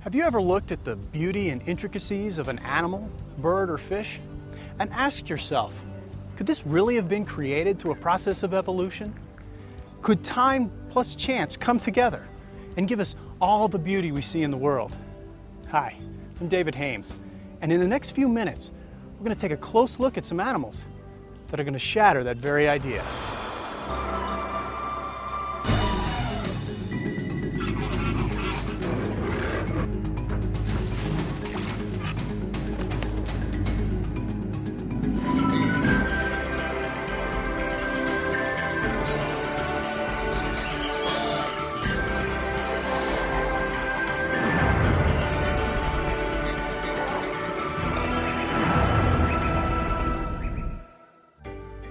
Have you ever looked at the beauty and intricacies of an animal, bird, or fish, and asked yourself, could this really have been created through a process of evolution? Could time plus chance come together and give us all the beauty we see in the world? Hi, I'm David Hames, and in the next few minutes, we're going to take a close look at some animals that are going to shatter that very idea.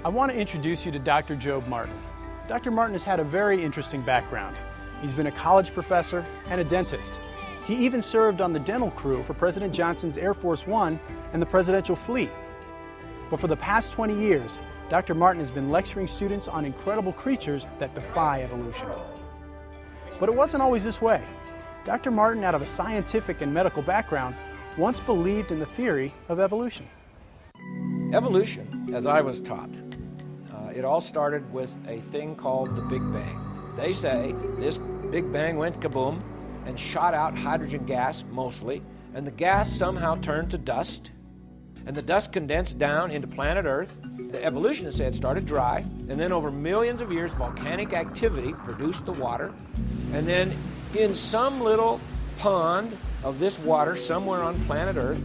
I want to introduce you to Dr. Job Martin. Dr. Martin has had a very interesting background. He's been a college professor and a dentist. He even served on the dental crew for President Johnson's Air Force One and the presidential fleet. But for the past 20 years, Dr. Martin has been lecturing students on incredible creatures that defy evolution. But it wasn't always this way. Dr. Martin, out of a scientific and medical background, once believed in the theory of evolution. Evolution, as I was taught, it all started with a thing called the Big Bang. They say this Big Bang went kaboom and shot out hydrogen gas mostly, and the gas somehow turned to dust, and the dust condensed down into planet Earth. The evolutionists say it started dry, and then over millions of years, volcanic activity produced the water, and then in some little pond of this water somewhere on planet Earth,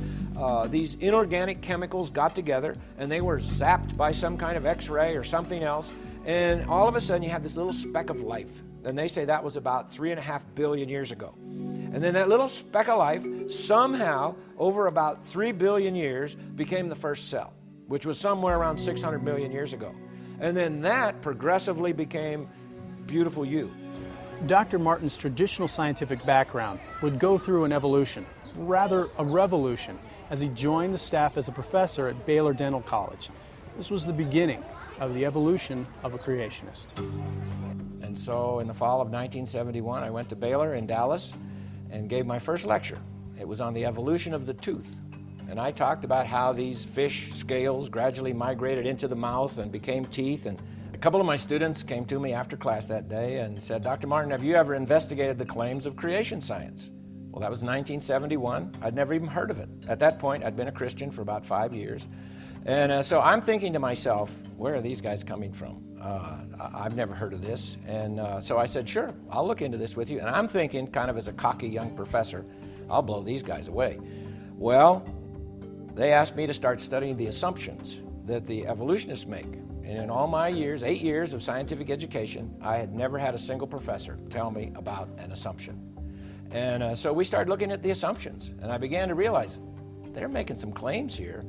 these inorganic chemicals got together and they were zapped by some kind of X-ray or something else, and all of a sudden you have this little speck of life. And they say that was about 3.5 billion years ago. And then that little speck of life somehow, over about 3 billion years, became the first cell, which was somewhere around 600 million years ago. And then that progressively became beautiful you. Dr. Martin's traditional scientific background would go through an evolution, rather a revolution, as he joined the staff as a professor at Baylor Dental College. This was the beginning of the evolution of a creationist. And so in the fall of 1971, I went to Baylor in Dallas and gave my first lecture. It was on the evolution of the tooth. And I talked about how these fish scales gradually migrated into the mouth and became teeth. And a couple of my students came to me after class that day and said, Dr. Martin, have you ever investigated the claims of creation science? Well, that was 1971. I'd never even heard of it. At that point, I'd been a Christian for about 5 years. And so I'm thinking to myself, where are these guys coming from? I've never heard of this. And so I said, sure, I'll look into this with you. And I'm thinking, kind of as a cocky young professor, I'll blow these guys away. Well, they asked me to start studying the assumptions that the evolutionists make. And in all my years, 8 years of scientific education, I had never had a single professor tell me about an assumption. And so we started looking at the assumptions, and I began to realize they're making some claims here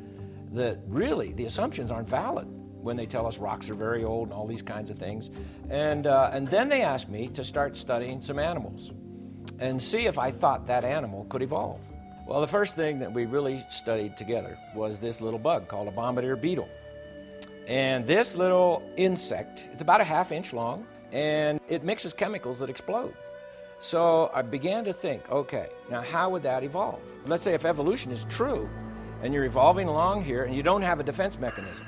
that really the assumptions aren't valid when they tell us rocks are very old and all these kinds of things. And then they asked me to start studying some animals and see if I thought that animal could evolve. Well, the first thing that we really studied together was this little bug called a bombardier beetle. And this little insect, it's about a ½ inch long, and it mixes chemicals that explode. So I began to think, okay, now how would that evolve? Let's say if evolution is true, and you're evolving along here, and you don't have a defense mechanism,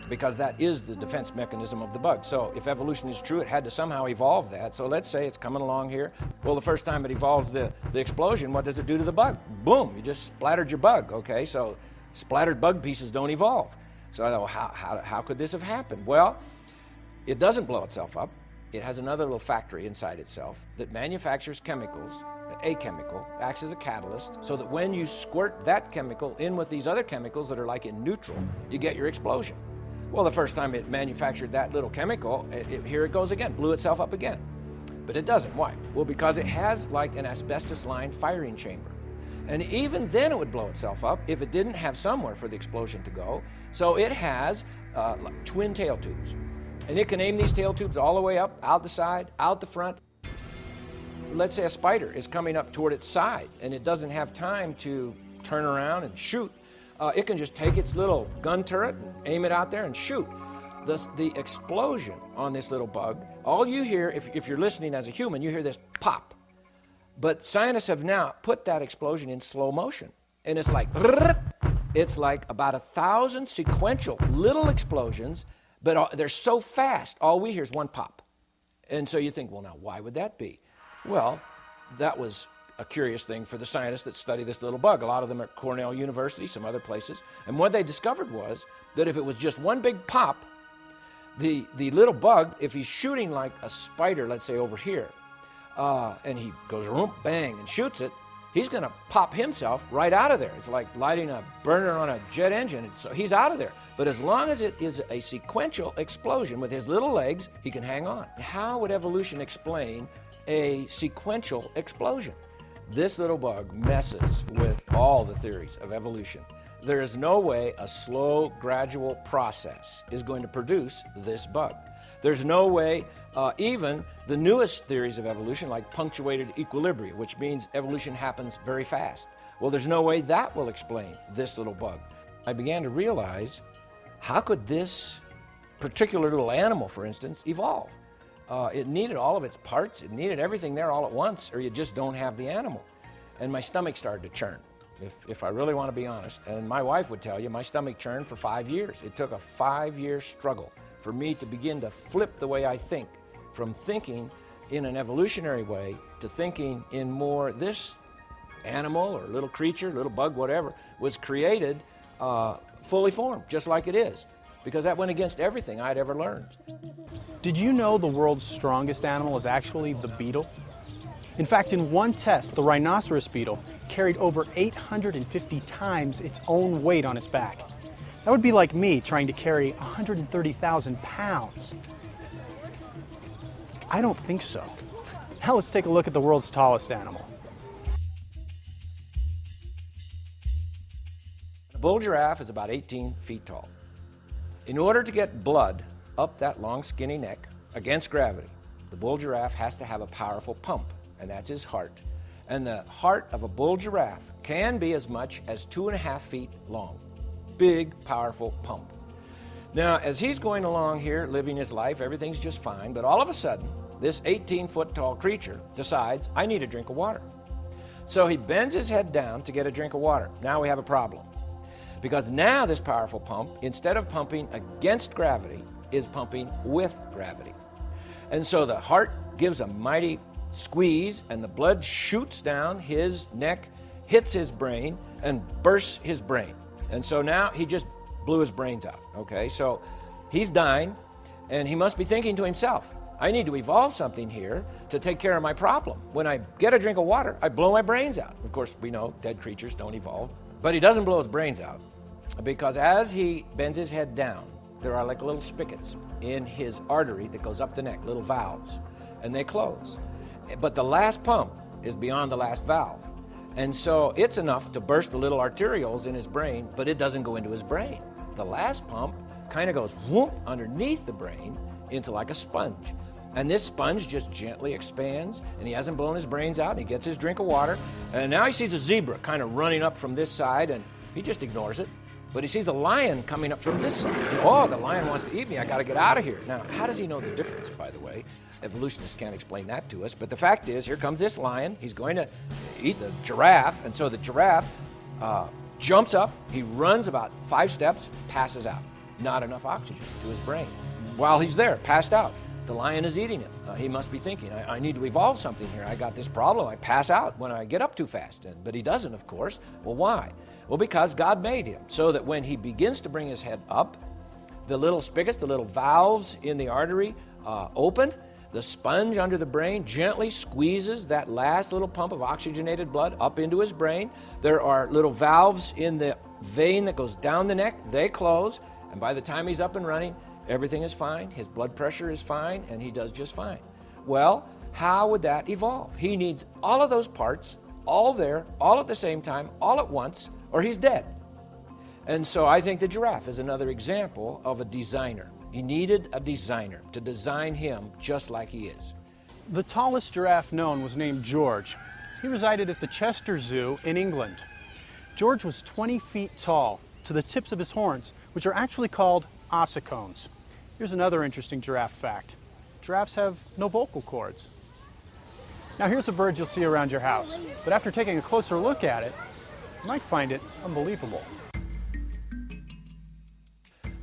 because that is the defense mechanism of the bug. So if evolution is true, it had to somehow evolve that. So let's say it's coming along here. Well, the first time it evolves the explosion, what does it do to the bug? Boom, you just splattered your bug, okay? So splattered bug pieces don't evolve. So I thought, how could this have happened? Well, it doesn't blow itself up. It has another little factory inside itself that manufactures chemicals. A chemical acts as a catalyst so that when you squirt that chemical in with these other chemicals that are like in neutral, you get your explosion. Well, the first time it manufactured that little chemical, here it goes again, blew itself up again. But it doesn't. Why? Well, because it has like an asbestos-lined firing chamber. And even then it would blow itself up if it didn't have somewhere for the explosion to go. So it has like twin tail tubes. And it can aim these tail tubes all the way up, out the side, out the front. Let's say a spider is coming up toward its side and it doesn't have time to turn around and shoot. It can just take its little gun turret and aim it out there and shoot. The explosion on this little bug, all you hear, if you're listening as a human, you hear this pop. But scientists have now put that explosion in slow motion. And it's like about 1,000 sequential little explosions, but they're so fast, all we hear is one pop. And so you think, well, now, why would that be? Well, that was a curious thing for the scientists that study this little bug. A lot of them are at Cornell University, some other places. And what they discovered was that if it was just one big pop, the little bug, if he's shooting like a spider, let's say over here, and he goes bang and shoots it, he's going to pop himself right out of there. It's like lighting a burner on a jet engine, so he's out of there. But as long as it is a sequential explosion with his little legs, he can hang on. How would evolution explain a sequential explosion? This little bug messes with all the theories of evolution. There is no way a slow, gradual process is going to produce this bug. There's no way even the newest theories of evolution, like punctuated equilibria, which means evolution happens very fast. Well, there's no way that will explain this little bug. I began to realize, how could this particular little animal, for instance, evolve? It needed all of its parts. It needed everything there all at once, or you just don't have the animal. And my stomach started to churn, if I really want to be honest. And my wife would tell you, my stomach churned for 5 years. It took a 5-year struggle for me to begin to flip the way I think, from thinking in an evolutionary way to thinking in more this animal or little creature, little bug, whatever, was created fully formed, just like it is, because that went against everything I'd ever learned. Did you know the world's strongest animal is actually the beetle? In fact, in one test, the rhinoceros beetle carried over 850 times its own weight on its back. That would be like me trying to carry 130,000 pounds. I don't think so. Now let's take a look at the world's tallest animal. The bull giraffe is about 18 feet tall. In order to get blood up that long, skinny neck against gravity, the bull giraffe has to have a powerful pump, and that's his heart. And the heart of a bull giraffe can be as much as 2.5 feet long. Big, powerful pump. Now, as he's going along here, living his life, everything's just fine, but all of a sudden, this 18-foot tall creature decides, I need a drink of water. So he bends his head down to get a drink of water. Now we have a problem. Because now this powerful pump, instead of pumping against gravity, is pumping with gravity. And so the heart gives a mighty squeeze, and the blood shoots down his neck, hits his brain, and bursts his brain. And so now he just blew his brains out, okay? So he's dying, and he must be thinking to himself, I need to evolve something here to take care of my problem. When I get a drink of water, I blow my brains out. Of course, we know dead creatures don't evolve. But he doesn't blow his brains out, because as he bends his head down, there are like little spigots in his artery that goes up the neck, little valves, and they close. But the last pump is beyond the last valve. And so it's enough to burst the little arterioles in his brain, but it doesn't go into his brain. The last pump kind of goes whoop underneath the brain into like a sponge. And this sponge just gently expands, and he hasn't blown his brains out, and he gets his drink of water, and now he sees a zebra kind of running up from this side, and he just ignores it. But he sees a lion coming up from this side. Oh, the lion wants to eat me. I got to get out of here. Now, how does he know the difference, by the way? Evolutionists can't explain that to us. But the fact is, here comes this lion. He's going to eat the giraffe. And so the giraffe jumps up. He runs about 5 steps, passes out. Not enough oxygen to his brain. While he's there, passed out, the lion is eating him. He must be thinking, I need to evolve something here. I got this problem. I pass out when I get up too fast. But he doesn't, of course. Well, why? Well, because God made him so that when he begins to bring his head up, the little spigots, the little valves in the artery open. The sponge under the brain gently squeezes that last little pump of oxygenated blood up into his brain. There are little valves in the vein that goes down the neck. They close. And by the time he's up and running, everything is fine. His blood pressure is fine, and he does just fine. Well, how would that evolve? He needs all of those parts, all there, all at the same time, all at once, or he's dead. And so I think the giraffe is another example of a designer. He needed a designer to design him just like he is. The tallest giraffe known was named George. He resided at the Chester Zoo in England. George was 20 feet tall to the tips of his horns, which are actually called ossicones. Here's another interesting giraffe fact. Giraffes have no vocal cords. Now here's a bird you'll see around your house, but after taking a closer look at it, you might find it unbelievable.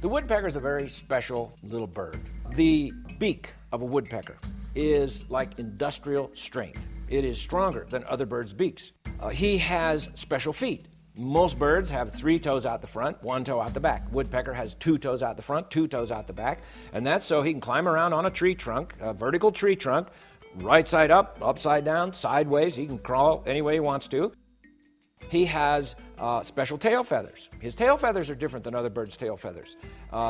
The woodpecker is a very special little bird. The beak of a woodpecker is like industrial strength. It is stronger than other birds' beaks. He has special feet. Most birds have 3 toes out the front, 1 toe out the back. Woodpecker has 2 toes out the front, 2 toes out the back, and that's so he can climb around on a tree trunk, a vertical tree trunk, right side up, upside down, sideways. He can crawl any way he wants to. He has special tail feathers. His tail feathers are different than other birds' tail feathers.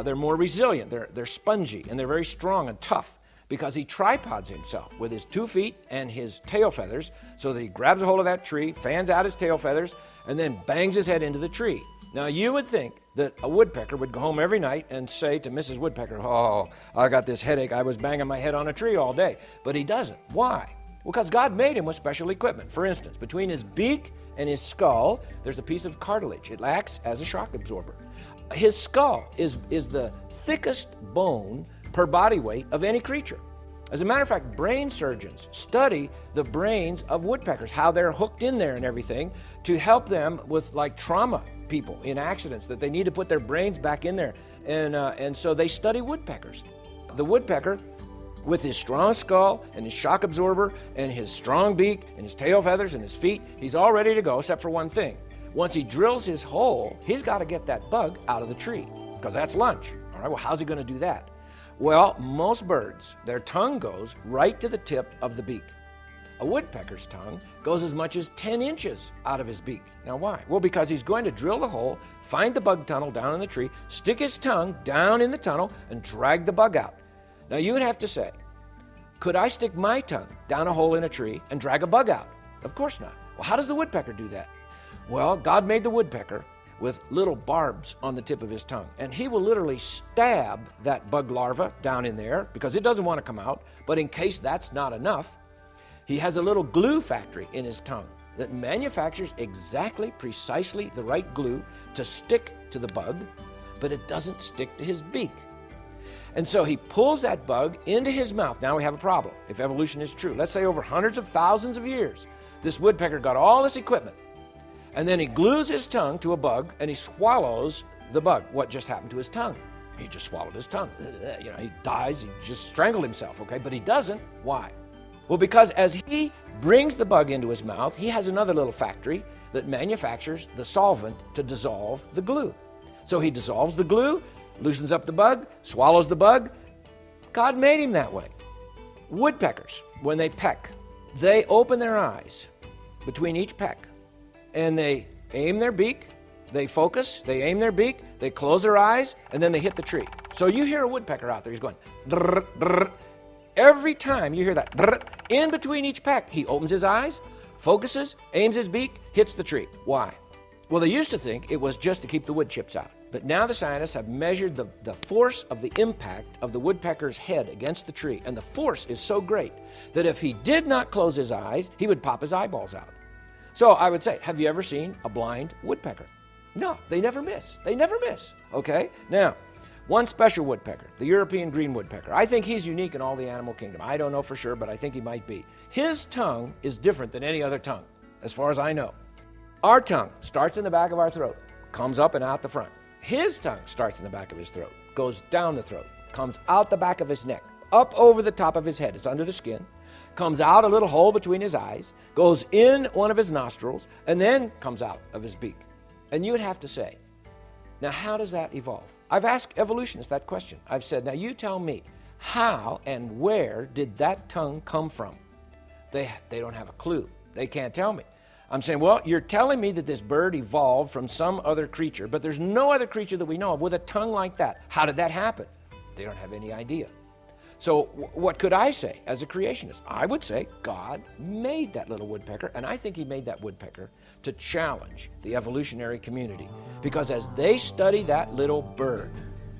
They're more resilient, they're spongy, and they're very strong and tough because he tripods himself with his 2 feet and his tail feathers so that he grabs a hold of that tree, fans out his tail feathers, and then bangs his head into the tree. Now, you would think that a woodpecker would go home every night and say to Mrs. Woodpecker, "Oh, I got this headache. I was banging my head on a tree all day." But he doesn't. Why? Well, because God made him with special equipment. For instance, between his beak and his skull, there's a piece of cartilage. It acts as a shock absorber. His skull is the thickest bone per body weight of any creature. As a matter of fact, brain surgeons study the brains of woodpeckers, how they're hooked in there and everything, to help them with like trauma people in accidents, that they need to put their brains back in there. And so they study woodpeckers. The woodpecker, with his strong skull and his shock absorber and his strong beak and his tail feathers and his feet, he's all ready to go except for one thing. Once he drills his hole, he's got to get that bug out of the tree because that's lunch. All right, well, how's he going to do that? Well, most birds, their tongue goes right to the tip of the beak. A woodpecker's tongue goes as much as 10 inches out of his beak. Now, why? Well, because he's going to drill the hole, find the bug tunnel down in the tree, stick his tongue down in the tunnel, and drag the bug out. Now, you would have to say, could I stick my tongue down a hole in a tree and drag a bug out? Of course not. Well, how does the woodpecker do that? Well, God made the woodpecker with little barbs on the tip of his tongue. And he will literally stab that bug larva down in there because it doesn't want to come out. But in case that's not enough, he has a little glue factory in his tongue that manufactures precisely the right glue to stick to the bug, but it doesn't stick to his beak. And so he pulls that bug into his mouth. Now we have a problem, if evolution is true. Let's say over hundreds of thousands of years, this woodpecker got all this equipment, and then he glues his tongue to a bug, and he swallows the bug. What just happened to his tongue? He just swallowed his tongue. You know, he dies, he just strangled himself, okay? But he doesn't. Why? Well, because as he brings the bug into his mouth, he has another little factory that manufactures the solvent to dissolve the glue. So he dissolves the glue, loosens up the bug, swallows the bug. God made him that way. Woodpeckers, when they peck, they open their eyes between each peck, and they aim their beak, they focus, they aim their beak, they close their eyes, and then they hit the tree. So you hear a woodpecker out there, he's going, drr, drr. Every time you hear that, drr, in between each peck, he opens his eyes, focuses, aims his beak, hits the tree. Why? Well, they used to think it was just to keep the wood chips out. But now the scientists have measured the force of the impact of the woodpecker's head against the tree, and the force is so great that if he did not close his eyes, he would pop his eyeballs out. So I would say, have you ever seen a blind woodpecker? No, they never miss. They never miss, okay? Now, one special woodpecker, the European green woodpecker. I think he's unique in all the animal kingdom. I don't know for sure, but I think he might be. His tongue is different than any other tongue, as far as I know. Our tongue starts in the back of our throat, comes up and out the front. His tongue starts in the back of his throat, goes down the throat, comes out the back of his neck, up over the top of his head. It's under the skin, comes out a little hole between his eyes, goes in one of his nostrils, and then comes out of his beak. And you would have to say, now how does that evolve? I've asked evolutionists that question. I've said, now you tell me, how and where did that tongue come from? They don't have a clue. They can't tell me. I'm saying, well, you're telling me that this bird evolved from some other creature, but there's no other creature that we know of with a tongue like that. How did that happen? They don't have any idea. So what could I say as a creationist? I would say God made that little woodpecker, and I think he made that woodpecker to challenge the evolutionary community. Because as they study that little bird,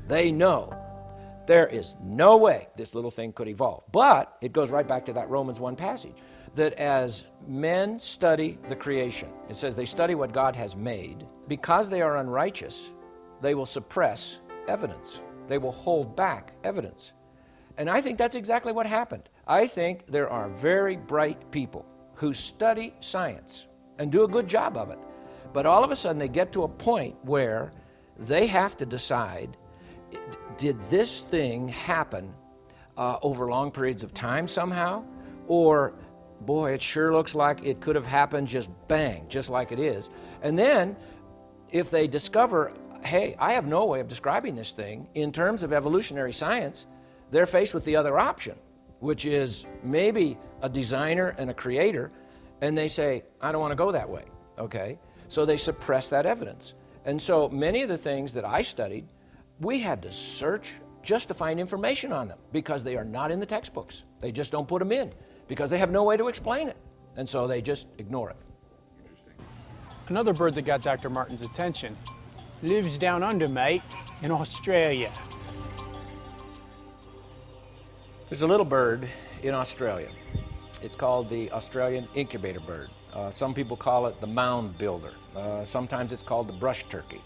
they know there is no way this little thing could evolve. But it goes right back to that Romans 1 passage, that as men study the creation, it says they study what God has made. Because they are unrighteous, they will suppress evidence. They will hold back evidence. And I think that's exactly what happened. I think there are very bright people who study science and do a good job of it. But all of a sudden they get to a point where they have to decide, did this thing happen over long periods of time somehow? Or, boy, it sure looks like it could have happened just bang, just like it is. And then if they discover, hey, I have no way of describing this thing in terms of evolutionary science, they're faced with the other option, which is maybe a designer and a creator, and they say, I don't want to go that way, okay? So they suppress that evidence. And so many of the things that I studied, we had to search just to find information on them because they are not in the textbooks. They just don't put them in because they have no way to explain it. And so they just ignore it. Another bird that got Dr. Martin's attention lives down under, mate, in Australia. There's a little bird in Australia. It's called the Australian incubator bird. Some people call it the mound builder. Sometimes it's called the brush turkey.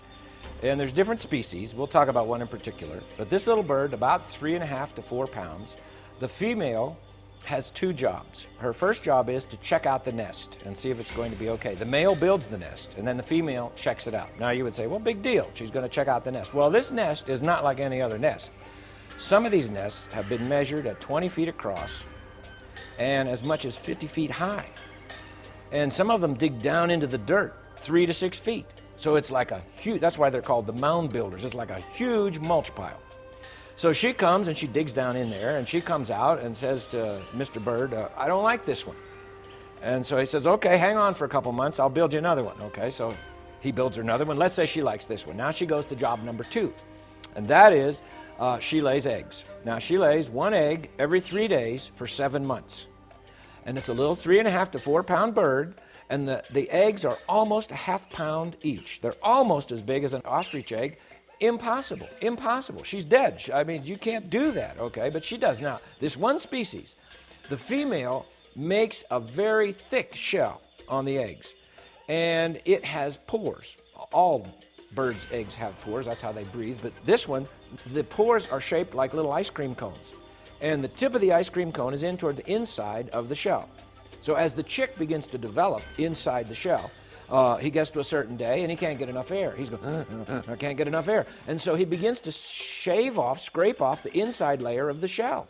And there's different species. We'll talk about one in particular. But this little bird, about 3.5 to 4 pounds, the female has 2 jobs. Her first job is to check out the nest and see if it's going to be okay. The male builds the nest, and then the female checks it out. Now you would say, well, big deal. She's going to check out the nest. Well, this nest is not like any other nest. Some of these nests have been measured at 20 feet across and as much as 50 feet high. And some of them dig down into the dirt 3 to 6 feet. So it's like a huge, that's why they're called the mound builders. It's like a huge mulch pile. So she comes and she digs down in there and she comes out and says to Mr. Bird, I don't like this one. And so he says, okay, hang on for a couple months, I'll build you another one. Okay, so he builds her another one. Let's say she likes this one. Now she goes to job number 2. And that is, she lays eggs. Now she lays 1 egg every 3 days for 7 months. And it's a little 3.5 to 4 pound bird, and the eggs are almost a ½ pound each. They're almost as big as an ostrich egg. Impossible, impossible. She's dead. I mean, you can't do that, okay? But she does. Now, this one species, the female makes a very thick shell on the eggs, and it has pores. All birds' eggs have pores. That's how they breathe. But this one, the pores are shaped like little ice cream cones. And the tip of the ice cream cone is in toward the inside of the shell. So as the chick begins to develop inside the shell, he gets to a certain day and he can't get enough air. He's going, I can't get enough air. And so he begins to scrape off the inside layer of the shell.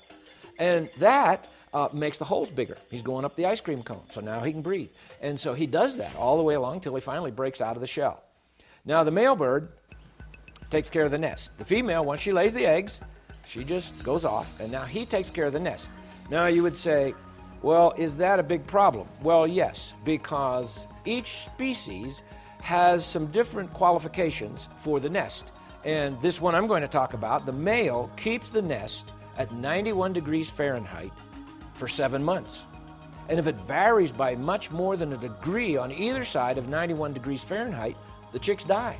And that makes the holes bigger. He's going up the ice cream cone, so now he can breathe. And so he does that all the way along till he finally breaks out of the shell. Now the male bird takes care of the nest. The female, once she lays the eggs, she just goes off, and now he takes care of the nest. Now you would say, well, is that a big problem? Well, yes, because each species has some different qualifications for the nest. And this one I'm going to talk about, the male keeps the nest at 91 degrees Fahrenheit for 7 months. And if it varies by much more than a degree on either side of 91 degrees Fahrenheit, the chicks die.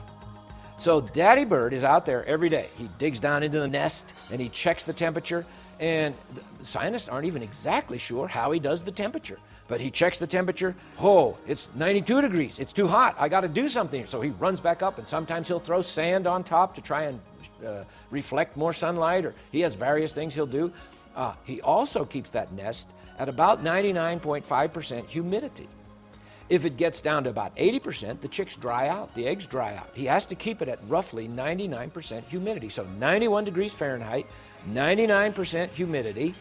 So Daddy Bird is out there every day. He digs down into the nest and he checks the temperature. And the scientists aren't even exactly sure how he does the temperature. But he checks the temperature. Oh, it's 92 degrees. It's too hot. I got to do something. So he runs back up, and sometimes he'll throw sand on top to try and reflect more sunlight, or he has various things he'll do. He also keeps that nest at about 99.5% humidity. If it gets down to about 80%, the chicks dry out, the eggs dry out. He has to keep it at roughly 99% humidity. So 91 degrees Fahrenheit, 99% humidity.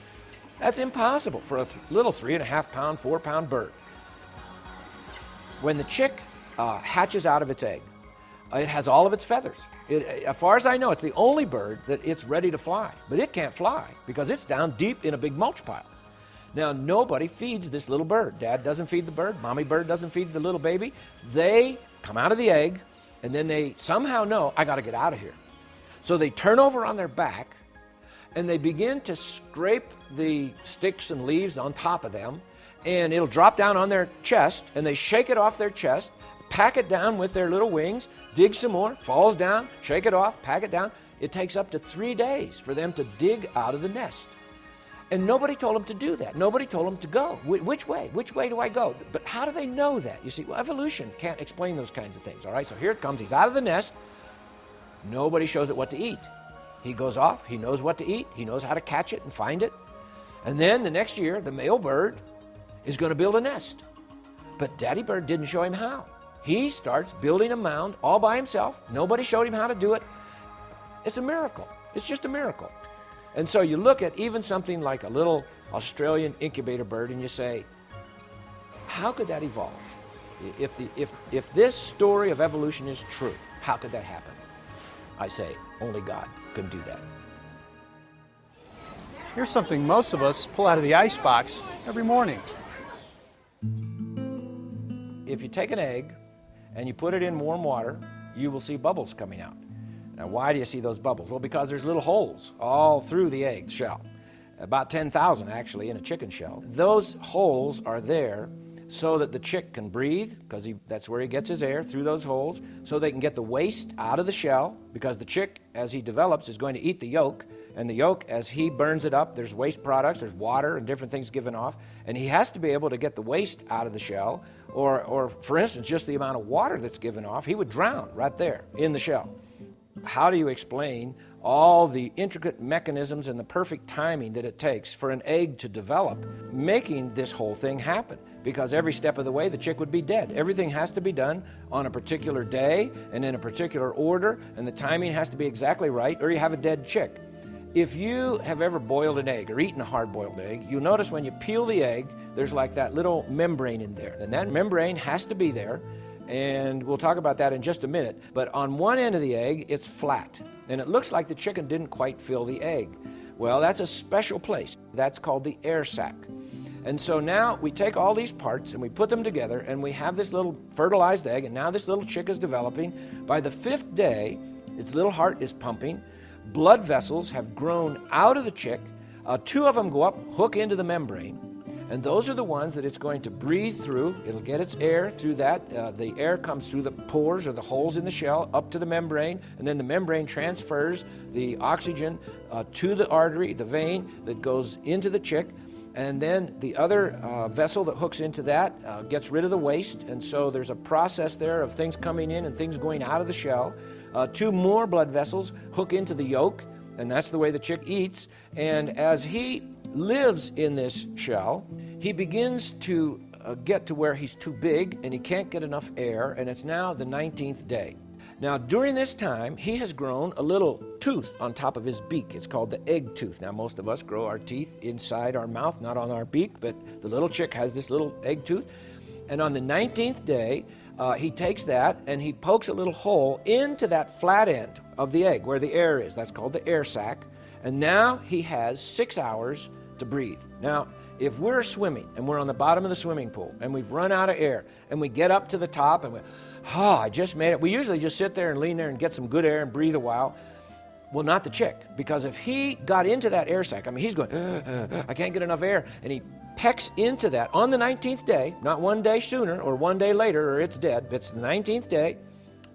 That's impossible for a little 3.5 pound, 4 pound bird. When the chick hatches out of its egg, it has all of its feathers. As far as I know, it's the only bird that it's ready to fly, but it can't fly because it's down deep in a big mulch pile. Now, nobody feeds this little bird. Dad doesn't feed the bird. Mommy bird doesn't feed the little baby. They come out of the egg, and then they somehow know, I got to get out of here. So they turn over on their back, and they begin to scrape the sticks and leaves on top of them, and it'll drop down on their chest, and they shake it off their chest, pack it down with their little wings, dig some more, falls down, shake it off, pack it down. It takes up to 3 days for them to dig out of the nest. And nobody told them to do that. Nobody told them to go. Which way? Which way do I go? But how do they know that? You see, well, evolution can't explain those kinds of things, all right? So here it comes. He's out of the nest. Nobody shows it what to eat. He goes off. He knows what to eat. He knows how to catch it and find it. And then the next year, the male bird is going to build a nest. But daddy bird didn't show him how. He starts building a mound all by himself. Nobody showed him how to do it. It's a miracle. It's just a miracle. And so you look at even something like a little Australian incubator bird and you say, how could that evolve? If this story of evolution is true, how could that happen? I say, only God can do that. Here's something most of us pull out of the icebox every morning. If you take an egg and you put it in warm water, you will see bubbles coming out. Now, why do you see those bubbles? Well, because there's little holes all through the egg shell. About 10,000 actually in a chicken shell. Those holes are there so that the chick can breathe, because that's where he gets his air, through those holes, so they can get the waste out of the shell, because the chick, as he develops, is going to eat the yolk, and the yolk, as he burns it up, there's waste products, there's water and different things given off, and he has to be able to get the waste out of the shell, or for instance, just the amount of water that's given off, he would drown right there in the shell. How do you explain all the intricate mechanisms and the perfect timing that it takes for an egg to develop, making this whole thing happen? Because every step of the way, the chick would be dead. Everything has to be done on a particular day and in a particular order, and the timing has to be exactly right, or you have a dead chick. If you have ever boiled an egg or eaten a hard-boiled egg, you'll notice when you peel the egg, there's like that little membrane in there, and that membrane has to be there. And we'll talk about that in just a minute. But on one end of the egg, it's flat. And it looks like the chicken didn't quite fill the egg. Well, that's a special place. That's called the air sac. And so now we take all these parts and we put them together and we have this little fertilized egg, and now this little chick is developing. By the 5th day, its little heart is pumping. Blood vessels have grown out of the chick. 2 of them go up, hook into the membrane. And those are the ones that it's going to breathe through. It'll get its air through that. The air comes through the pores or the holes in the shell up to the membrane, and then the membrane transfers the oxygen to the artery, the vein that goes into the chick. And then the other vessel that hooks into that gets rid of the waste. And so there's a process there of things coming in and things going out of the shell. 2 more blood vessels hook into the yolk, and that's the way the chick eats. And as he lives in this shell, he begins to get to where he's too big and he can't get enough air, and it's now the 19th day. Now, during this time, he has grown a little tooth on top of his beak. It's called the egg tooth. Now, most of us grow our teeth inside our mouth, not on our beak, but the little chick has this little egg tooth. And on the 19th day, he takes that and he pokes a little hole into that flat end of the egg where the air is. That's called the air sac. And now he has 6 hours to breathe. Now, if we're swimming and we're on the bottom of the swimming pool and we've run out of air and we get up to the top and I just made it. We usually just sit there and lean there and get some good air and breathe a while. Well, not the chick, because if he got into that air sac, I mean, he's going, I can't get enough air, and he pecks into that on the 19th day, not one day sooner or one day later or it's dead, but it's the 19th day,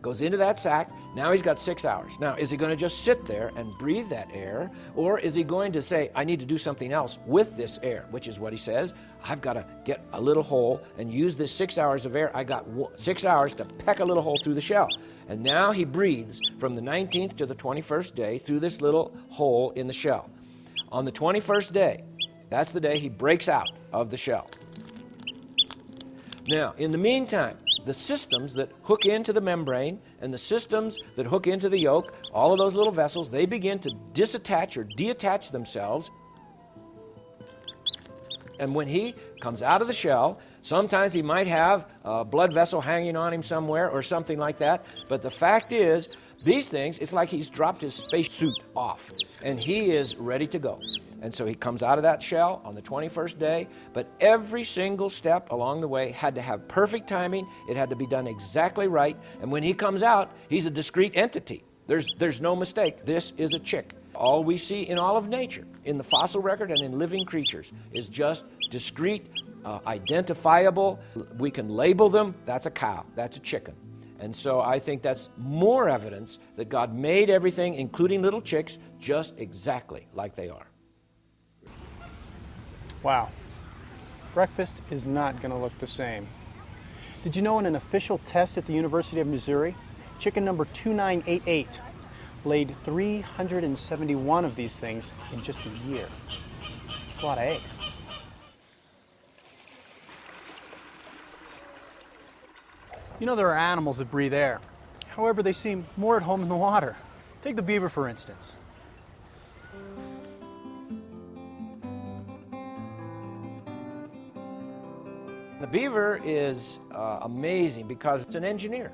goes into that sac. Now he's got 6 hours. Now, is he going to just sit there and breathe that air, or is he going to say, I need to do something else with this air, which is what he says. I've got to get a little hole and use this 6 hours of air. I got 6 hours to peck a little hole through the shell. And now he breathes from the 19th to the 21st day through this little hole in the shell. On the 21st day, that's the day he breaks out of the shell. Now, in the meantime, the systems that hook into the membrane and the systems that hook into the yolk, all of those little vessels, they begin to disattach or deattach themselves. And when he comes out of the shell, sometimes he might have a blood vessel hanging on him somewhere or something like that. But the fact is, these things, it's like he's dropped his spacesuit off and he is ready to go. And so he comes out of that shell on the 21st day, but every single step along the way had to have perfect timing. It had to be done exactly right. And when he comes out, he's a discrete entity. There's no mistake. This is a chick. All we see in all of nature, in the fossil record and in living creatures, is just discrete, identifiable. We can label them. That's a cow. That's a chicken. And so I think that's more evidence that God made everything, including little chicks, just exactly like they are. Wow. Breakfast is not going to look the same. Did you know in an official test at the University of Missouri, chicken number 2988 laid 371 of these things in just a year? That's a lot of eggs. You know, there are animals that breathe air. However, they seem more at home in the water. Take the beaver, for instance. The beaver is amazing because it's an engineer.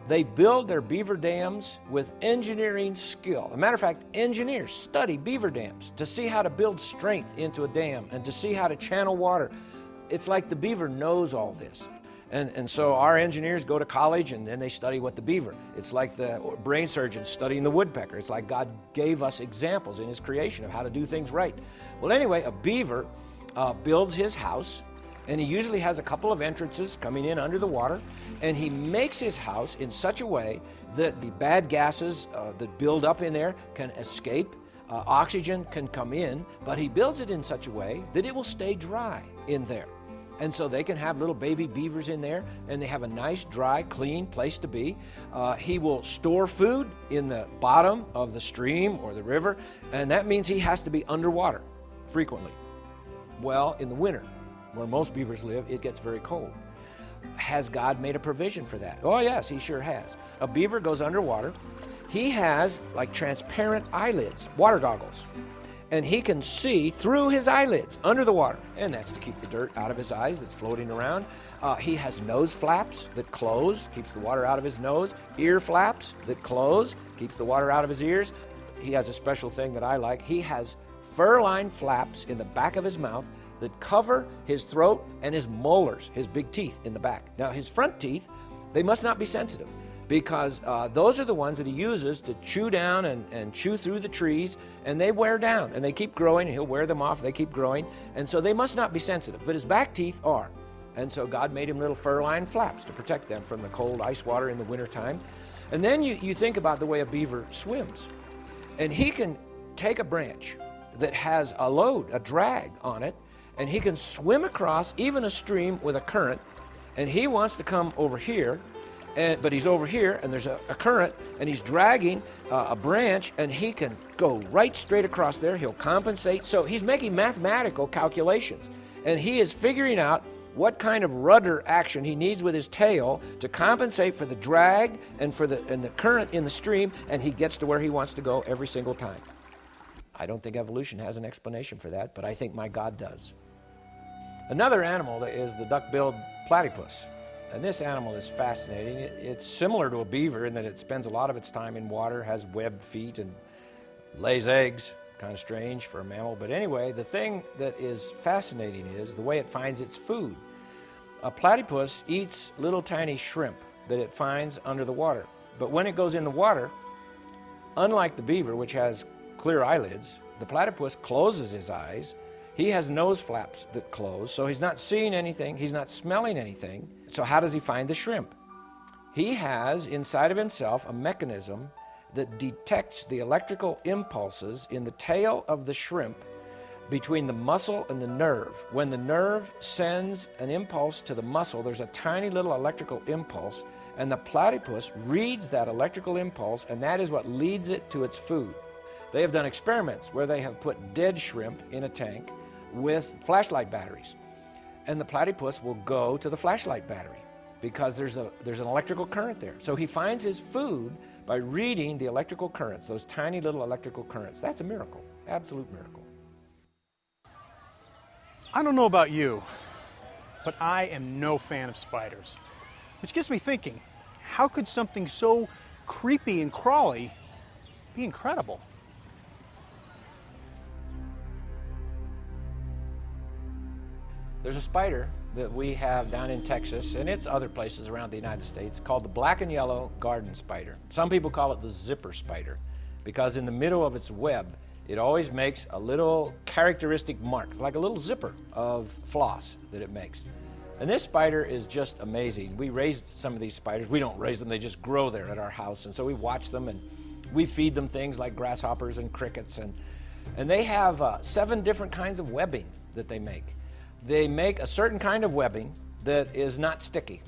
They build their beaver dams with engineering skill. As a matter of fact, engineers study beaver dams to see how to build strength into a dam and to see how to channel water. It's like the beaver knows all this. And so our engineers go to college and then they study what the beaver. It's like the brain surgeons studying the woodpecker. It's like God gave us examples in His creation of how to do things right. Well, anyway, a beaver builds his house, and he usually has a couple of entrances coming in under the water, and he makes his house in such a way that the bad gases that build up in there can escape. Oxygen can come in, but he builds it in such a way that it will stay dry in there. And so they can have little baby beavers in there, and they have a nice, dry, clean place to be. He will store food in the bottom of the stream or the river, and that means he has to be underwater frequently. Well, in the winter, where most beavers live, it gets very cold. Has God made a provision for that? Oh, yes, He sure has. A beaver goes underwater. He has like transparent eyelids, water goggles. And he can see through his eyelids under the water, and that's to keep the dirt out of his eyes that's floating around. He has nose flaps that close, keeps the water out of his nose, ear flaps that close, keeps the water out of his ears. He has a special thing that I like. He has fur-lined flaps in the back of his mouth that cover his throat and his molars, his big teeth in the back. Now, his front teeth, they must not be sensitive, because those are the ones that he uses to chew down and chew through the trees, and they wear down, and they keep growing, and he'll wear them off, they keep growing, and so they must not be sensitive, but his back teeth are. And so God made him little fur-lined flaps to protect them from the cold ice water in the wintertime. And then you think about the way a beaver swims, and he can take a branch that has a load, a drag on it, and he can swim across even a stream with a current, and he wants to come over here, but he's over here, and there's a current, and he's dragging a branch, and he can go right straight across there. He'll compensate. So he's making mathematical calculations, and he is figuring out what kind of rudder action he needs with his tail to compensate for the drag and for the current in the stream, and he gets to where he wants to go every single time. I don't think evolution has an explanation for that, but I think my God does. Another animal is the duck-billed platypus. And this animal is fascinating. It's similar to a beaver in that it spends a lot of its time in water, has webbed feet, and lays eggs. Kind of strange for a mammal. But anyway, the thing that is fascinating is the way it finds its food. A platypus eats little tiny shrimp that it finds under the water. But when it goes in the water, unlike the beaver, which has clear eyelids, the platypus closes his eyes. He has nose flaps that close, so he's not seeing anything, he's not smelling anything. So how does he find the shrimp? He has inside of himself a mechanism that detects the electrical impulses in the tail of the shrimp between the muscle and the nerve. When the nerve sends an impulse to the muscle, there's a tiny little electrical impulse, and the platypus reads that electrical impulse, and that is what leads it to its food. They have done experiments where they have put dead shrimp in a tank with flashlight batteries, and the platypus will go to the flashlight battery because there's an electrical current there. So he finds his food by reading the electrical currents, those tiny little electrical currents. That's a miracle, absolute miracle. I don't know about you, but I am no fan of spiders, which gets me thinking, how could something so creepy and crawly be incredible? There's a spider that we have down in Texas, and it's other places around the United States, called the black and yellow garden spider. Some people call it the zipper spider, because in the middle of its web, it always makes a little characteristic mark. It's like a little zipper of floss that it makes. And this spider is just amazing. We raised some of these spiders. We don't raise them, they just grow there at our house. And so we watch them, and we feed them things like grasshoppers and crickets. And they have 7 different kinds of webbing that they make. They make a certain kind of webbing that is not sticky.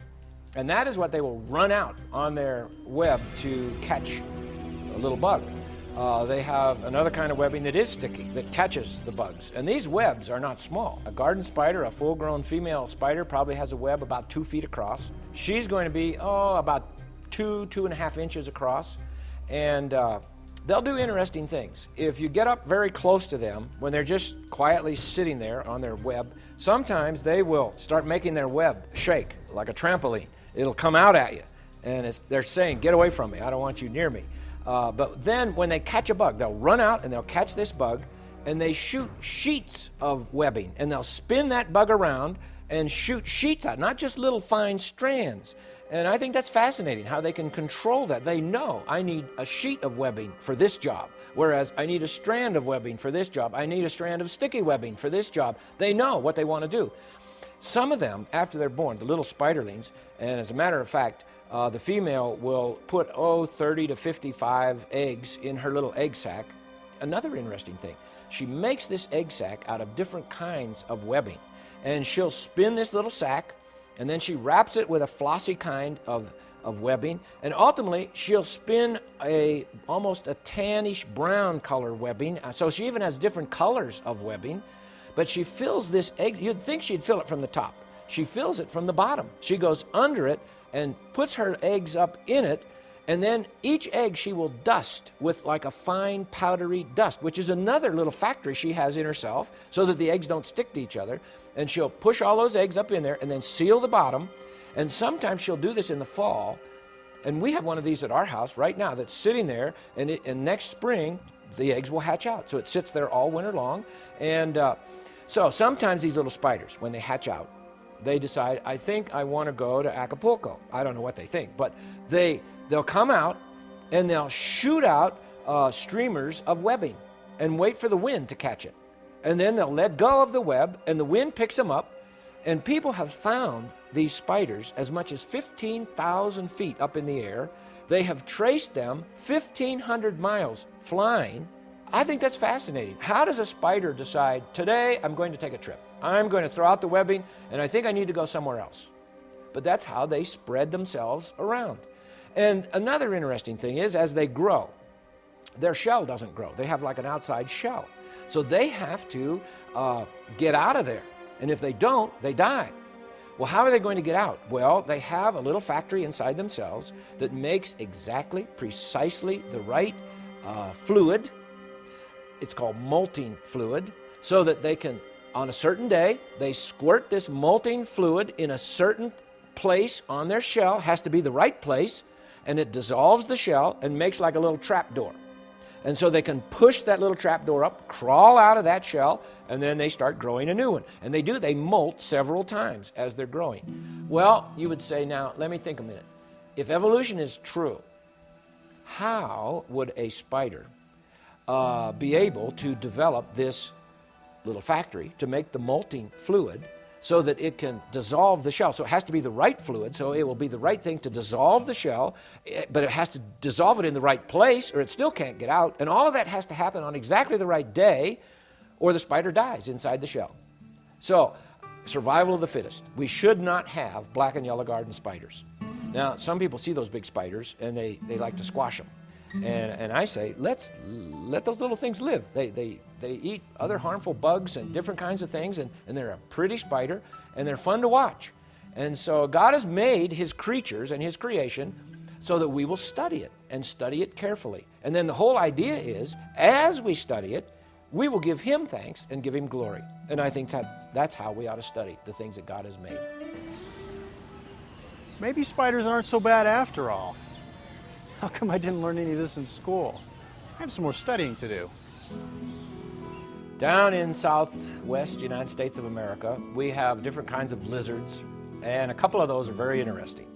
And that is what they will run out on their web to catch a little bug. They have another kind of webbing that is sticky, that catches the bugs. And these webs are not small. A garden spider, a full-grown female spider, probably has a web about 2 feet across. She's going to be, about 2.5 inches across. And they'll do interesting things. If you get up very close to them, when they're just quietly sitting there on their web, sometimes they will start making their web shake like a trampoline. It'll come out at you. And they're saying, get away from me, I don't want you near me. But then when they catch a bug, they'll run out and they'll catch this bug, and they shoot sheets of webbing, and they'll spin that bug around and shoot sheets out, not just little fine strands. And I think that's fascinating, how they can control that. They know, I need a sheet of webbing for this job, whereas I need a strand of webbing for this job. I need a strand of sticky webbing for this job. They know what they want to do. Some of them, after they're born, the little spiderlings, and as a matter of fact, the female will put 30 to 55 eggs in her little egg sac. Another interesting thing, she makes this egg sac out of different kinds of webbing, and she'll spin this little sac, and then she wraps it with a flossy kind of webbing, and ultimately she'll spin almost a tannish brown color webbing. So she even has different colors of webbing, but she fills this egg. You'd think she'd fill it from the top. She fills it from the bottom. She goes under it and puts her eggs up in it, and then each egg she will dust with like a fine powdery dust, which is another little factory she has in herself so that the eggs don't stick to each other. And she'll push all those eggs up in there and then seal the bottom. And sometimes she'll do this in the fall, and we have one of these at our house right now that's sitting there, and next spring the eggs will hatch out. So it sits there all winter long. And so sometimes these little spiders, when they hatch out, they decide, I think I want to go to Acapulco. I don't know what they think, but they'll come out and they'll shoot out streamers of webbing and wait for the wind to catch it. And then they'll let go of the web, and the wind picks them up. And people have found these spiders as much as 15,000 feet up in the air. They have traced them 1,500 miles flying. I think that's fascinating. How does a spider decide, today I'm going to take a trip? I'm going to throw out the webbing, and I think I need to go somewhere else. But that's how they spread themselves around. And another interesting thing is, as they grow, their shell doesn't grow. They have like an outside shell. So they have to get out of there. And if they don't, they die. Well, how are they going to get out? Well, they have a little factory inside themselves that makes precisely the right fluid. It's called molting fluid, so that they can, on a certain day, they squirt this molting fluid in a certain place on their shell. Has to be the right place, and it dissolves the shell and makes like a little trap door. And so they can push that little trap door up, crawl out of that shell, and then they start growing a new one. And they molt several times as they're growing. Well, you would say, now, let me think a minute. If evolution is true, how would a spider be able to develop this little factory to make the molting fluid so that it can dissolve the shell? So it has to be the right fluid, so it will be the right thing to dissolve the shell, but it has to dissolve it in the right place or it still can't get out. And all of that has to happen on exactly the right day, or the spider dies inside the shell. So, survival of the fittest. We should not have black and yellow garden spiders. Now, some people see those big spiders and they like to squash them. And I say, let those little things live. They eat other harmful bugs and different kinds of things, and they're a pretty spider, and they're fun to watch. And so God has made His creatures and His creation so that we will study it, and study it carefully. And then the whole idea is, as we study it, we will give Him thanks and give Him glory. And I think that's how we ought to study the things that God has made. Maybe spiders aren't so bad after all. How come I didn't learn any of this in school? I have some more studying to do. Down in southwest United States of America, we have different kinds of lizards, and a couple of those are very interesting.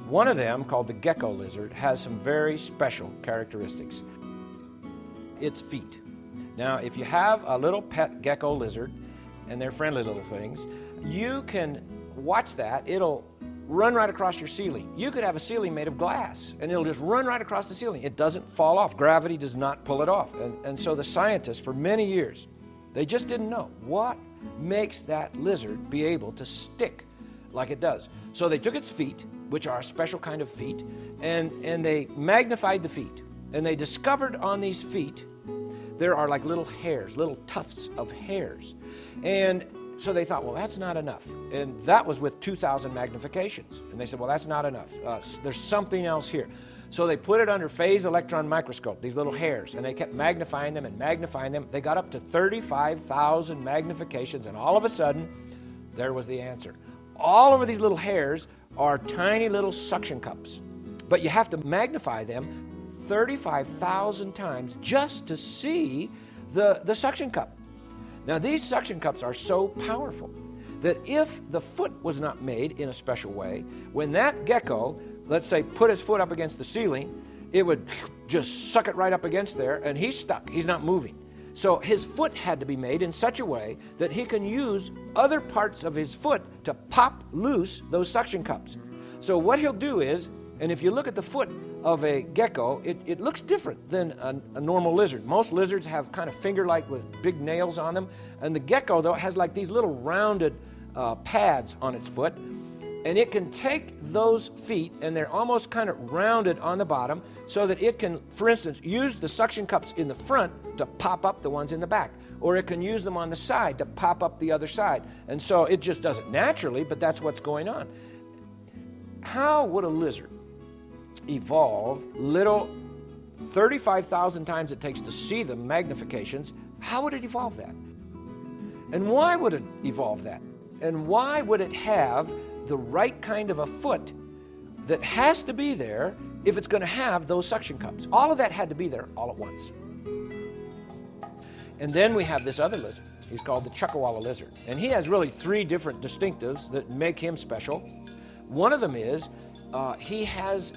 One of them, called the gecko lizard, has some very special characteristics. Its feet. Now, if you have a little pet gecko lizard, and they're friendly little things, you can watch that. It'll run right across your ceiling. You could have a ceiling made of glass, and it'll just run right across the ceiling. It doesn't fall off. Gravity does not pull it off. And so the scientists, for many years, they just didn't know what makes that lizard be able to stick like it does. So they took its feet, which are a special kind of feet, and they magnified the feet. And they discovered on these feet there are like little hairs, little tufts of hairs. And so they thought, well, that's not enough. And that was with 2,000 magnifications. And they said, well, that's not enough. There's something else here. So they put it under phase electron microscope, these little hairs, and they kept magnifying them and magnifying them. They got up to 35,000 magnifications, and all of a sudden, there was the answer. All over these little hairs are tiny little suction cups. But you have to magnify them 35,000 times just to see the suction cup. Now, these suction cups are so powerful that if the foot was not made in a special way, when that gecko, let's say, put his foot up against the ceiling, it would just suck it right up against there, and he's stuck. He's not moving. So his foot had to be made in such a way that he can use other parts of his foot to pop loose those suction cups. So what he'll do is, and if you look at the foot of a gecko, it looks different than a normal lizard. Most lizards have kind of finger-like with big nails on them, and the gecko, though, has like these little rounded pads on its foot, and it can take those feet, and they're almost kind of rounded on the bottom, so that it can, for instance, use the suction cups in the front to pop up the ones in the back, or it can use them on the side to pop up the other side. And so it just does it naturally, but that's what's going on. How would a lizard evolve little 35,000 times it takes to see the magnifications? How would it evolve that? And why would it evolve that? And why would it have the right kind of a foot that has to be there if it's going to have those suction cups? All of that had to be there all at once. And then we have this other lizard. He's called the Chuckawalla lizard. And he has really three different distinctives that make him special. One of them is he has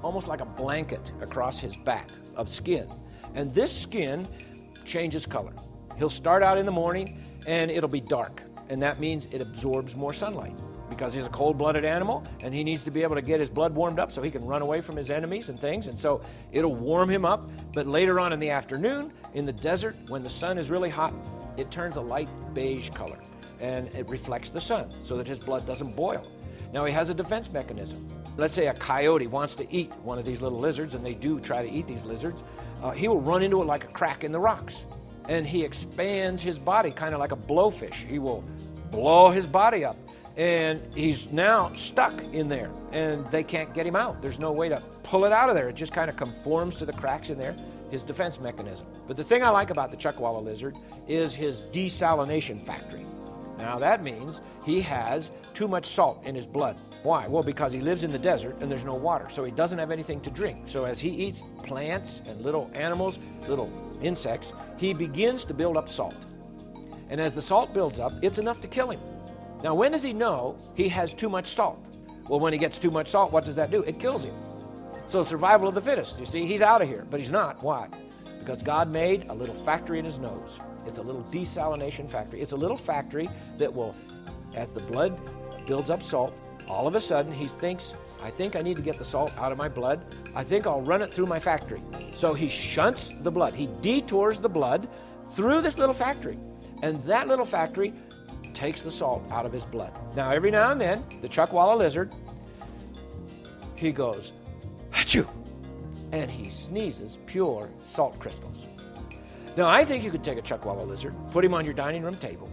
almost like a blanket across his back of skin. And this skin changes color. He'll start out in the morning and it'll be dark. And that means it absorbs more sunlight because he's a cold-blooded animal and he needs to be able to get his blood warmed up so he can run away from his enemies and things. And so it'll warm him up. But later on in the afternoon, in the desert, when the sun is really hot, it turns a light beige color and it reflects the sun so that his blood doesn't boil. Now he has a defense mechanism. Let's say a coyote wants to eat one of these little lizards, and they do try to eat these lizards. He will run into it like a crack in the rocks, and he expands his body kind of like a blowfish. He will blow his body up, and he's now stuck in there, and they can't get him out. There's no way to pull it out of there. It just kind of conforms to the cracks in there, his defense mechanism. But the thing I like about the Chuckawalla lizard is his desalination factory. Now that means he has too much salt in his blood. Why? Well, because he lives in the desert and there's no water, so he doesn't have anything to drink. So as he eats plants and little animals, little insects, he begins to build up salt. And as the salt builds up, it's enough to kill him. Now, when does he know he has too much salt? Well, when he gets too much salt, what does that do? It kills him. So survival of the fittest. You see, he's out of here, but he's not. Why? Because God made a little factory in his nose. It's a little desalination factory. It's a little factory that will, as the blood builds up salt, all of a sudden he thinks, I think I need to get the salt out of my blood. I think I'll run it through my factory. So he shunts the blood. He detours the blood through this little factory. And that little factory takes the salt out of his blood. Now, every now and then, the Chuckawalla lizard, he goes, achoo, and he sneezes pure salt crystals. Now, I think you could take a Chuckawalla lizard, put him on your dining room table,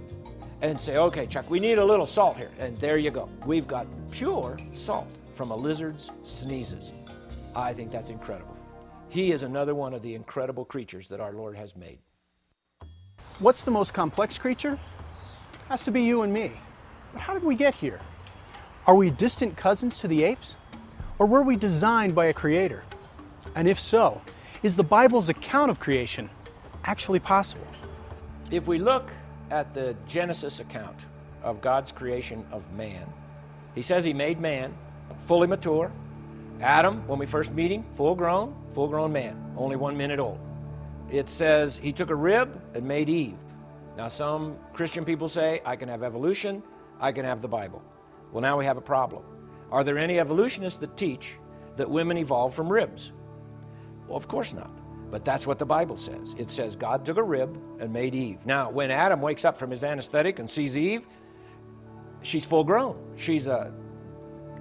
and say, okay, Chuck, we need a little salt here. And there you go. We've got pure salt from a lizard's sneezes. I think that's incredible. He is another one of the incredible creatures that our Lord has made. What's the most complex creature? Has to be you and me. But how did we get here? Are we distant cousins to the apes? Or were we designed by a creator? And if so, is the Bible's account of creation actually possible? If we look at the Genesis account of God's creation of man, he says he made man fully mature. Adam, when we first meet him, full grown man, only 1 minute old. It says he took a rib and made Eve. Now some Christian people say, I can have evolution, I can have the Bible. Well, now we have a problem. Are there any evolutionists that teach that women evolved from ribs? Well, of course not. But that's what the Bible says. It says God took a rib and made Eve. Now, when Adam wakes up from his anesthetic and sees Eve, she's full grown. She's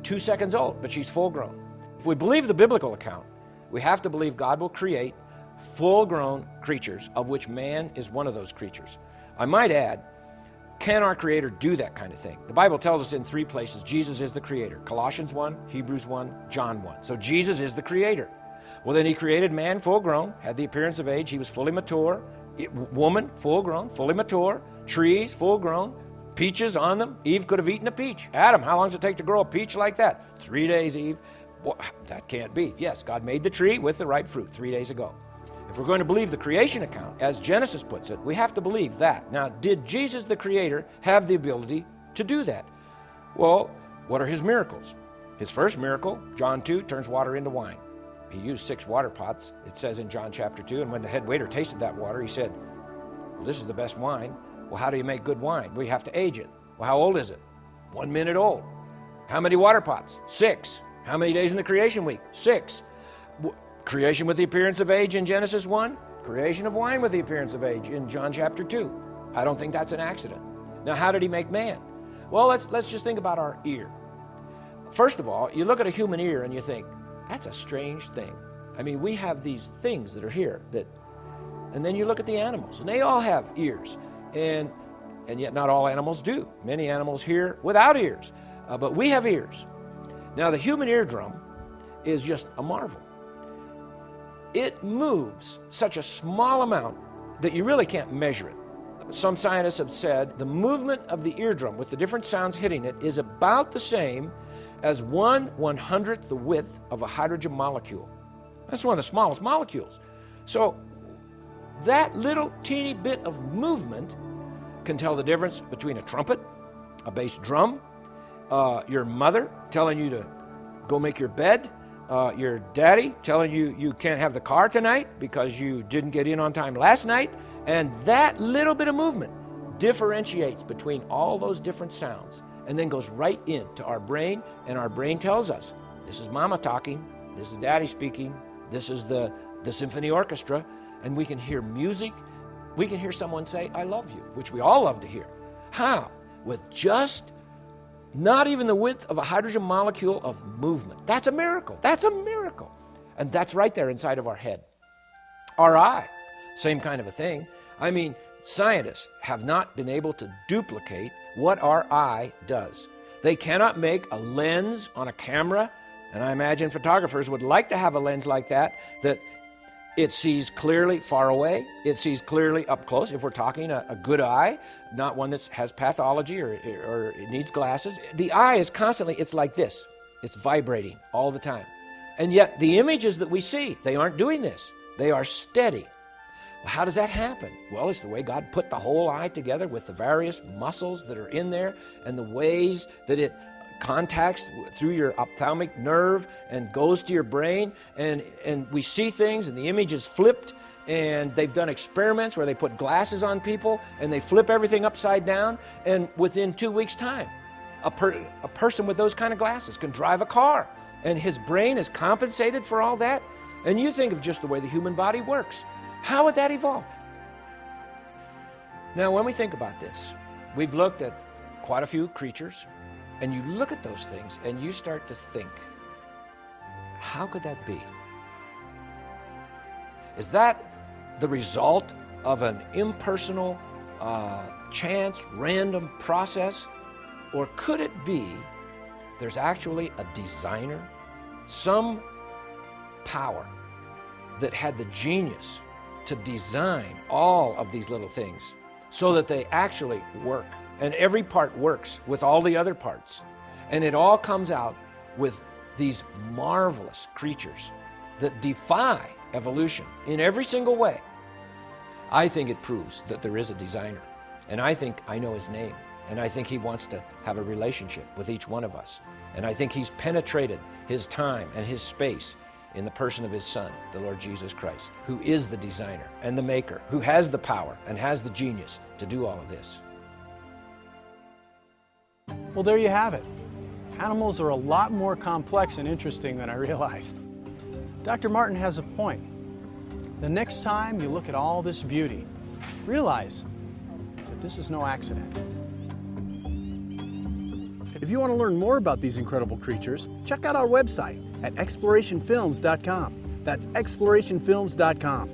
2 seconds old, but she's full grown. If we believe the biblical account, We have to believe God will create full-grown creatures, of which man is one of those creatures. I might add, can our Creator do that kind of thing? The Bible tells us in 3 places Jesus is the Creator. Colossians 1, Hebrews 1, John 1. So Jesus is the Creator. Well, then He created man full-grown, had the appearance of age. He was fully mature. Woman, full-grown, fully mature. Trees, full-grown. Peaches on them. Eve could have eaten a peach. Adam, how long does it take to grow a peach like that? 3 days, Eve. Well, that can't be. Yes, God made the tree with the ripe fruit 3 days ago. If we're going to believe the creation account, as Genesis puts it, we have to believe that. Now, did Jesus the Creator have the ability to do that? Well, what are His miracles? His first miracle, John 2, turns water into wine. He used 6 water pots, it says in John chapter 2, and when the head waiter tasted that water, he said, well, this is the best wine. Well, how do you make good wine? Well, you have to age it. Well, how old is it? 1 minute old. How many water pots? 6. How many days in the creation week? 6. Creation with the appearance of age in Genesis 1. Creation of wine with the appearance of age in John chapter 2. I don't think that's an accident. Now, how did He make man? Well, let's just think about our ear. First of all, you look at a human ear and you think, that's a strange thing. I mean, we have these things that are here and then you look at the animals and they all have ears. And yet not all animals do. Many animals hear without ears, but we have ears. Now, the human eardrum is just a marvel. It moves such a small amount that you really can't measure it. Some scientists have said the movement of the eardrum with the different sounds hitting it is about the same as 1/100th the width of a hydrogen molecule. That's one of the smallest molecules. So that little teeny bit of movement can tell the difference between a trumpet, a bass drum, your mother telling you to go make your bed, your daddy telling you you can't have the car tonight because you didn't get in on time last night. And that little bit of movement differentiates between all those different sounds and then goes right into our brain, and our brain tells us, this is mama talking, this is daddy speaking, this is the symphony orchestra, and we can hear music. We can hear someone say, I love you, which we all love to hear. How? With just not even the width of a hydrogen molecule of movement. That's a miracle. That's a miracle. And that's right there inside of our head. Our eye, same kind of a thing. I mean, scientists have not been able to duplicate what our eye does. They cannot make a lens on a camera, and I imagine photographers would like to have a lens like that it sees clearly far away, it sees clearly up close. If we're talking a good eye, not one that has pathology or it needs glasses. The eye is constantly, it's like this. It's vibrating all the time. And yet the images that we see, they aren't doing this. They are steady. Well, how does that happen? Well, it's the way God put the whole eye together with the various muscles that are in there and the ways that it contacts through your ophthalmic nerve and goes to your brain, and we see things and the image is flipped, and they've done experiments where they put glasses on people and they flip everything upside down, and within 2 weeks' time a person with those kind of glasses can drive a car, and his brain is compensated for all that. And you think of just the way the human body works. How would that evolve? Now, when we think about this, we've looked at quite a few creatures, and you look at those things and you start to think, how could that be? Is that the result of an impersonal, chance, random process? Or could it be there's actually a designer, some power that had the genius to design all of these little things so that they actually work? And every part works with all the other parts. And it all comes out with these marvelous creatures that defy evolution in every single way. I think it proves that there is a designer. And I think I know his name. And I think he wants to have a relationship with each one of us. And I think he's penetrated his time and his space in the person of his Son, the Lord Jesus Christ, who is the designer and the maker, who has the power and has the genius to do all of this. Well, there you have it. Animals are a lot more complex and interesting than I realized. Dr. Martin has a point. The next time you look at all this beauty, realize that this is no accident. If you want to learn more about these incredible creatures, check out our website at explorationfilms.com. That's explorationfilms.com.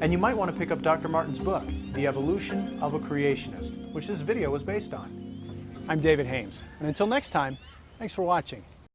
And you might want to pick up Dr. Martin's book, The Evolution of a Creationist, which this video was based on. I'm David Hames, and until next time, thanks for watching.